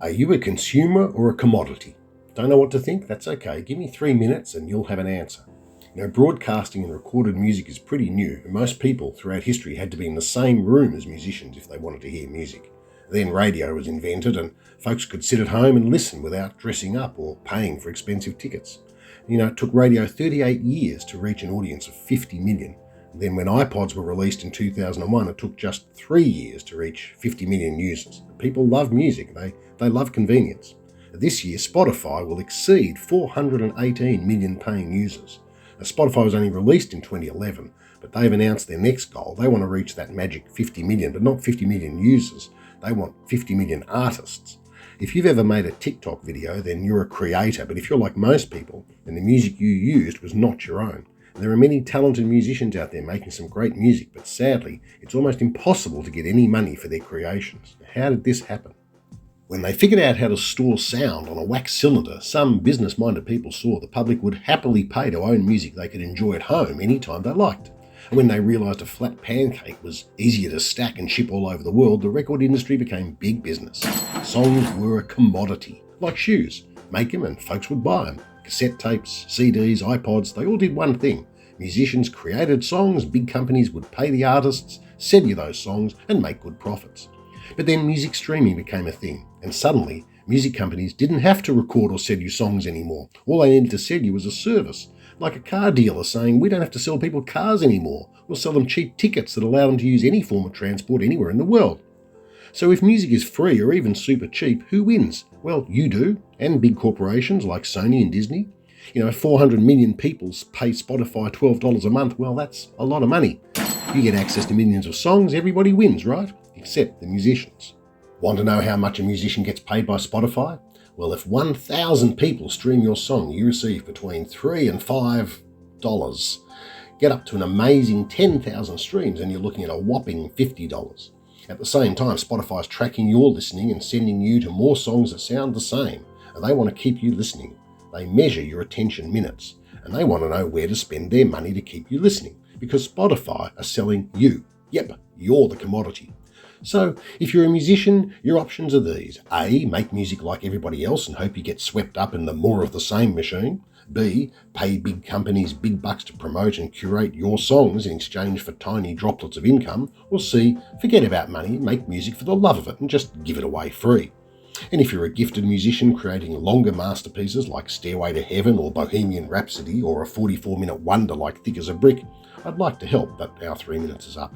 Are you a consumer or a commodity? Don't know what to think? That's okay. Give me 3 minutes and you'll have an answer. Broadcasting and recorded music is pretty new, and most people throughout history had to be in the same room as musicians if they wanted to hear music. Then radio was invented, and folks could sit at home and listen without dressing up or paying for expensive tickets. It took radio 38 years to reach an audience of 50 million. Then, when iPods were released in 2001, it took just 3 years to reach 50 million users. People love music, they love convenience. This year, Spotify will exceed 418 million paying users. Now, Spotify was only released in 2011, but they've announced their next goal. They want to reach that magic 50 million, but not 50 million users. They want 50 million artists. If you've ever made a TikTok video, then you're a creator, but if you're like most people, then the music you used was not your own. There are many talented musicians out there making some great music, but sadly, it's almost impossible to get any money for their creations. How did this happen? When they figured out how to store sound on a wax cylinder, some business-minded people saw the public would happily pay to own music they could enjoy at home anytime they liked. And when they realised a flat pancake was easier to stack and ship all over the world, the record industry became big business. Songs were a commodity, like shoes. Make them and folks would buy them. Cassette tapes, CDs, iPods, they all did one thing. Musicians created songs, big companies would pay the artists, sell you those songs, and make good profits. But then music streaming became a thing, and suddenly music companies didn't have to record or sell you songs anymore. All they needed to sell you was a service, like a car dealer saying, we don't have to sell people cars anymore. We'll sell them cheap tickets that allow them to use any form of transport anywhere in the world. So if music is free or even super cheap, who wins? Well, you do, and big corporations like Sony and Disney. 400 million people pay Spotify $12 a month. Well, that's a lot of money. You get access to millions of songs, everybody wins, right? Except the musicians. Want to know how much a musician gets paid by Spotify? Well, if 1,000 people stream your song, you receive between $3 and $5. Get up to an amazing 10,000 streams and you're looking at a whopping $50. At the same time, Spotify's tracking your listening and sending you to more songs that sound the same, and they want to keep you listening. They measure your attention minutes, and they want to know where to spend their money to keep you listening, because Spotify are selling you. Yep, you're the commodity. So, if you're a musician, your options are these. A, make music like everybody else and hope you get swept up in the more of the same machine. B, pay big companies big bucks to promote and curate your songs in exchange for tiny droplets of income. Or C, forget about money, make music for the love of it and just give it away free. And if you're a gifted musician creating longer masterpieces like Stairway to Heaven or Bohemian Rhapsody or a 44-minute wonder like Thick as a Brick, I'd like to help, but our 3 minutes is up.